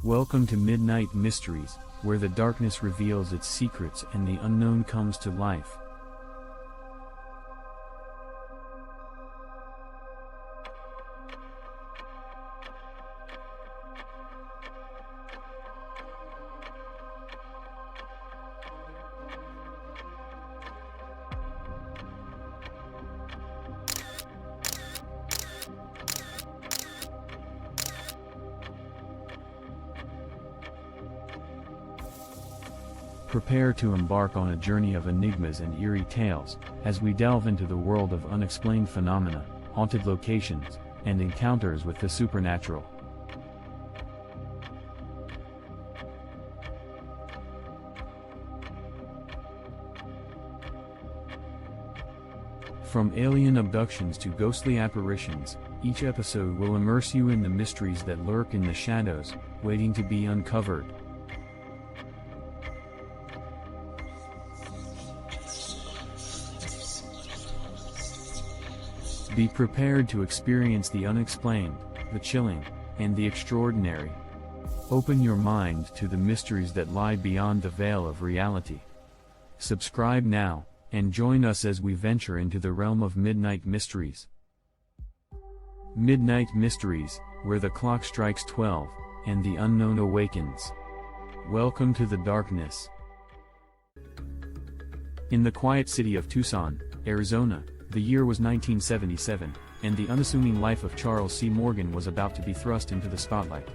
Welcome to Midnight Mysteries, where the darkness reveals its secrets and the unknown comes to life. Prepare to embark on a journey of enigmas and eerie tales, as we delve into the world of unexplained phenomena, haunted locations, and encounters with the supernatural. From alien abductions to ghostly apparitions, each episode will immerse you in the mysteries that lurk in the shadows, waiting to be uncovered. Be prepared to experience the unexplained, the chilling, and the extraordinary. Open your mind to the mysteries that lie beyond the veil of reality. Subscribe now, and join us as we venture into the realm of Midnight Mysteries. Midnight Mysteries, where the clock strikes 12, and the unknown awakens. Welcome to the darkness. In the quiet city of Tucson, Arizona, the year was 1977, and the unassuming life of Charles C. Morgan was about to be thrust into the spotlight.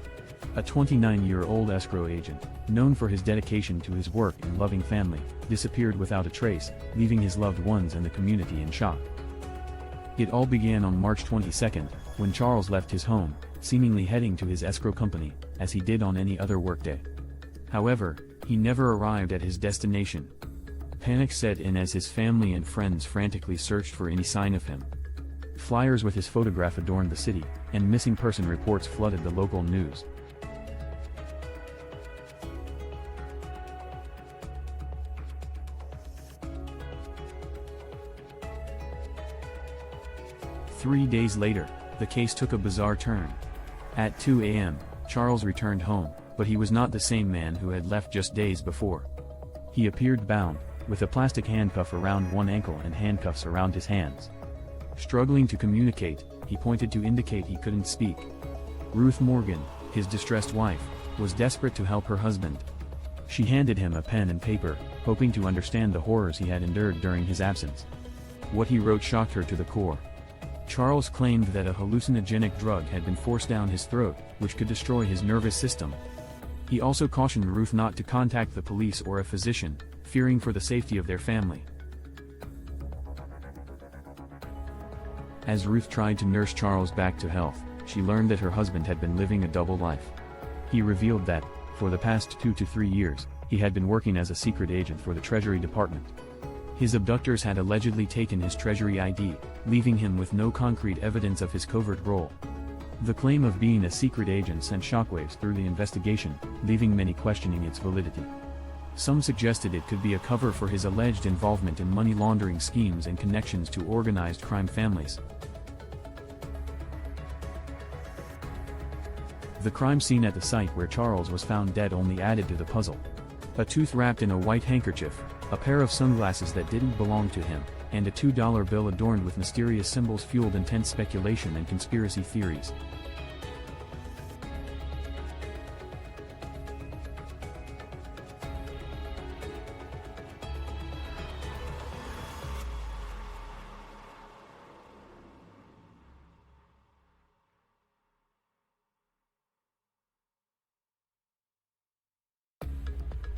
A 29-year-old escrow agent, known for his dedication to his work and loving family, disappeared without a trace, leaving his loved ones and the community in shock. It all began on March 22, when Charles left his home, seemingly heading to his escrow company, as he did on any other workday. However, he never arrived at his destination. Panic set in as his family and friends frantically searched for any sign of him. Flyers with his photograph adorned the city, and missing person reports flooded the local news. Three days later, the case took a bizarre turn. At 2 a.m., Charles returned home, but he was not the same man who had left just days before. He appeared bound, with a plastic handcuff around one ankle and handcuffs around his hands. Struggling to communicate, he pointed to indicate he couldn't speak. Ruth Morgan, his distressed wife, was desperate to help her husband. She handed him a pen and paper, hoping to understand the horrors he had endured during his absence. What he wrote shocked her to the core. Charles claimed that a hallucinogenic drug had been forced down his throat, which could destroy his nervous system. He also cautioned Ruth not to contact the police or a physician, fearing for the safety of their family. As Ruth tried to nurse Charles back to health, she learned that her husband had been living a double life. He revealed that, for the past 2 to 3 years, he had been working as a secret agent for the Treasury Department. His abductors had allegedly taken his Treasury ID, leaving him with no concrete evidence of his covert role. The claim of being a secret agent sent shockwaves through the investigation, leaving many questioning its validity. Some suggested it could be a cover for his alleged involvement in money laundering schemes and connections to organized crime families. The crime scene at the site where Charles was found dead only added to the puzzle. A tooth wrapped in a white handkerchief, a pair of sunglasses that didn't belong to him, and a $2 bill adorned with mysterious symbols fueled intense speculation and conspiracy theories.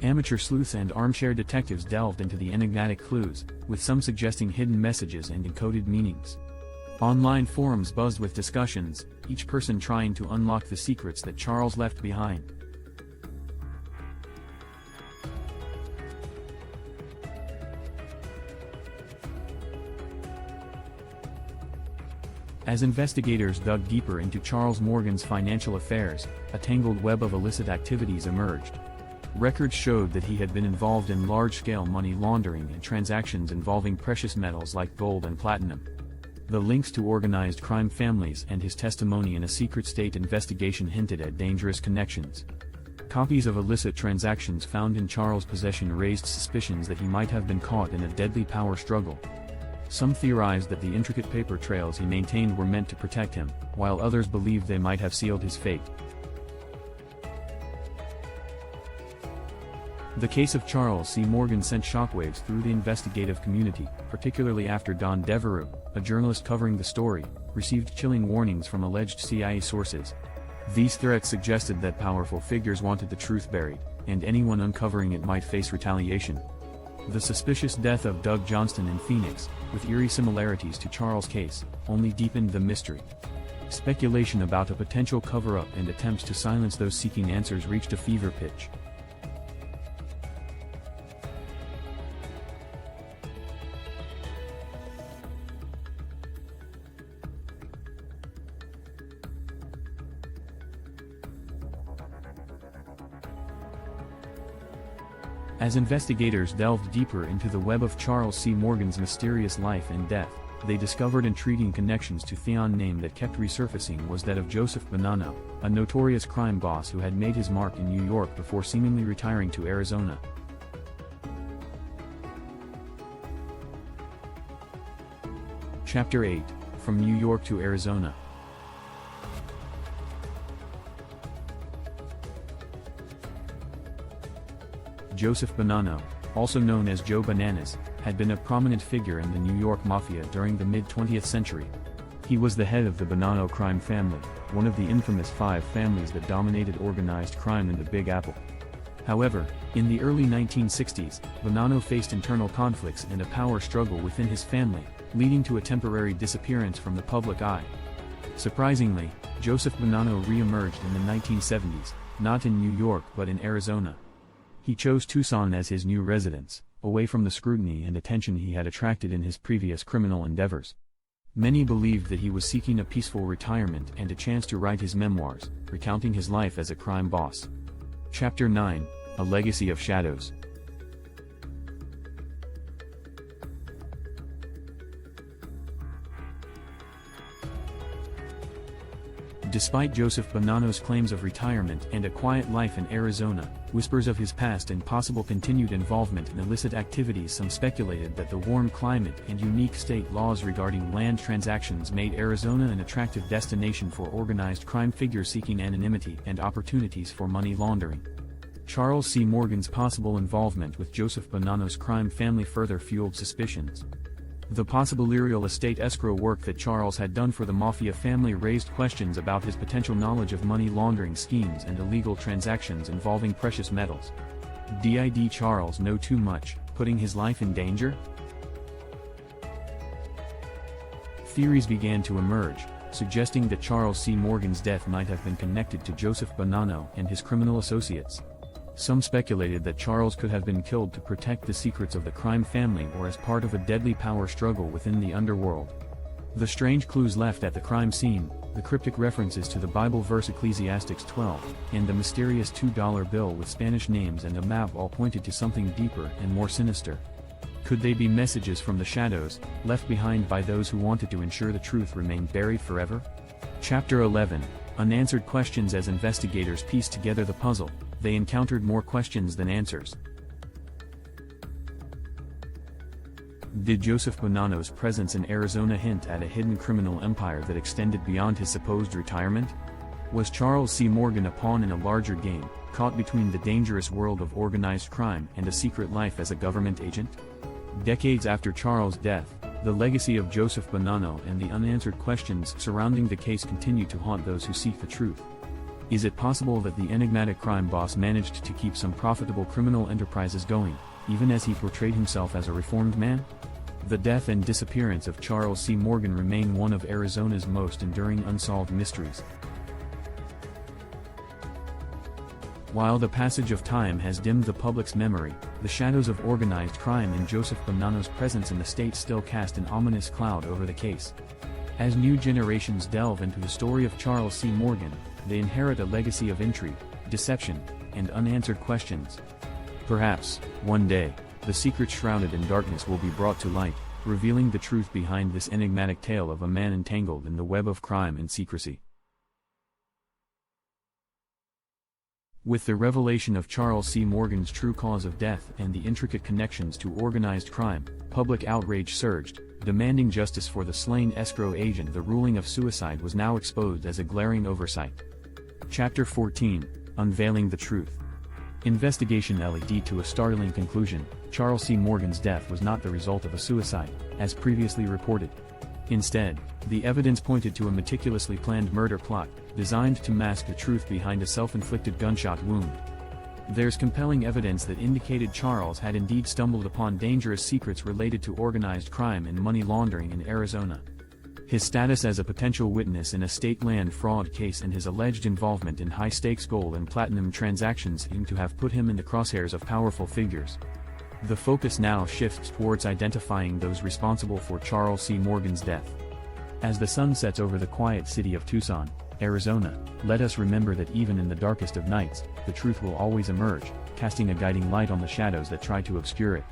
Amateur sleuths and armchair detectives delved into the enigmatic clues, with some suggesting hidden messages and encoded meanings. Online forums buzzed with discussions, each person trying to unlock the secrets that Charles left behind. As investigators dug deeper into Charles Morgan's financial affairs, a tangled web of illicit activities emerged. Records showed that he had been involved in large-scale money laundering and transactions involving precious metals like gold and platinum. The links to organized crime families and his testimony in a secret state investigation hinted at dangerous connections. Copies of illicit transactions found in Charles' possession raised suspicions that he might have been caught in a deadly power struggle. Some theorized that the intricate paper trails he maintained were meant to protect him, while others believed they might have sealed his fate. The case of Charles C. Morgan sent shockwaves through the investigative community, particularly after Don Devereux, a journalist covering the story, received chilling warnings from alleged CIA sources. These threats suggested that powerful figures wanted the truth buried, and anyone uncovering it might face retaliation. The suspicious death of Doug Johnston in Phoenix, with eerie similarities to Charles' case, only deepened the mystery. Speculation about a potential cover-up and attempts to silence those seeking answers reached a fever pitch. As investigators delved deeper into the web of Charles C. Morgan's mysterious life and death, they discovered intriguing connections to Theon. Name that kept resurfacing was that of Joseph Bonanno, a notorious crime boss who had made his mark in New York before seemingly retiring to Arizona. Chapter 8: From New York to Arizona. Joseph Bonanno, also known as Joe Bananas, had been a prominent figure in the New York Mafia during the mid-20th century. He was the head of the Bonanno crime family, one of the infamous 5 families that dominated organized crime in the Big Apple. However, in the early 1960s, Bonanno faced internal conflicts and a power struggle within his family, leading to a temporary disappearance from the public eye. Surprisingly, Joseph Bonanno re-emerged in the 1970s, not in New York but in Arizona. He chose Tucson as his new residence, away from the scrutiny and attention he had attracted in his previous criminal endeavors. Many believed that he was seeking a peaceful retirement and a chance to write his memoirs, recounting his life as a crime boss. Chapter 9: A Legacy of Shadows. Despite Joseph Bonanno's claims of retirement and a quiet life in Arizona, whispers of his past and possible continued involvement in illicit activities. Some speculated that the warm climate and unique state laws regarding land transactions made Arizona an attractive destination for organized crime figures seeking anonymity and opportunities for money laundering. Charles C. Morgan's possible involvement with Joseph Bonanno's crime family further fueled suspicions. The possible real estate escrow work that Charles had done for the Mafia family raised questions about his potential knowledge of money laundering schemes and illegal transactions involving precious metals. Did Charles know too much, putting his life in danger? Theories began to emerge, suggesting that Charles C. Morgan's death might have been connected to Joseph Bonanno and his criminal associates. Some speculated that Charles could have been killed to protect the secrets of the crime family or as part of a deadly power struggle within the underworld. The strange clues left at the crime scene, the cryptic references to the Bible verse Ecclesiastes 12, and the mysterious $2 bill with Spanish names and a map all pointed to something deeper and more sinister. Could they be messages from the shadows, left behind by those who wanted to ensure the truth remained buried forever? Chapter 11: Unanswered Questions. As investigators pieced together the puzzle, they encountered more questions than answers. Did Joseph Bonanno's presence in Arizona hint at a hidden criminal empire that extended beyond his supposed retirement? Was Charles C. Morgan a pawn in a larger game, caught between the dangerous world of organized crime and a secret life as a government agent? Decades after Charles' death, the legacy of Joseph Bonanno and the unanswered questions surrounding the case continue to haunt those who seek the truth. Is it possible that the enigmatic crime boss managed to keep some profitable criminal enterprises going, even as he portrayed himself as a reformed man? The death and disappearance of Charles C. Morgan remain one of Arizona's most enduring unsolved mysteries. While the passage of time has dimmed the public's memory, the shadows of organized crime and Joseph Bonanno's presence in the state still cast an ominous cloud over the case. As new generations delve into the story of Charles C. Morgan, they inherit a legacy of intrigue, deception, and unanswered questions. Perhaps, one day, the secret shrouded in darkness will be brought to light, revealing the truth behind this enigmatic tale of a man entangled in the web of crime and secrecy. With the revelation of Charles C. Morgan's true cause of death and the intricate connections to organized crime, public outrage surged, demanding justice for the slain escrow agent. The ruling of suicide was now exposed as a glaring oversight. Chapter 14, Unveiling the Truth. Investigation led to a startling conclusion: Charles C. Morgan's death was not the result of a suicide, as previously reported. Instead, the evidence pointed to a meticulously planned murder plot, designed to mask the truth behind a self-inflicted gunshot wound. There's compelling evidence that indicated Charles had indeed stumbled upon dangerous secrets related to organized crime and money laundering in Arizona. His status as a potential witness in a state land fraud case and his alleged involvement in high-stakes gold and platinum transactions seem to have put him in the crosshairs of powerful figures. The focus now shifts towards identifying those responsible for Charles C. Morgan's death. As the sun sets over the quiet city of Tucson, Arizona, let us remember that even in the darkest of nights, the truth will always emerge, casting a guiding light on the shadows that try to obscure it.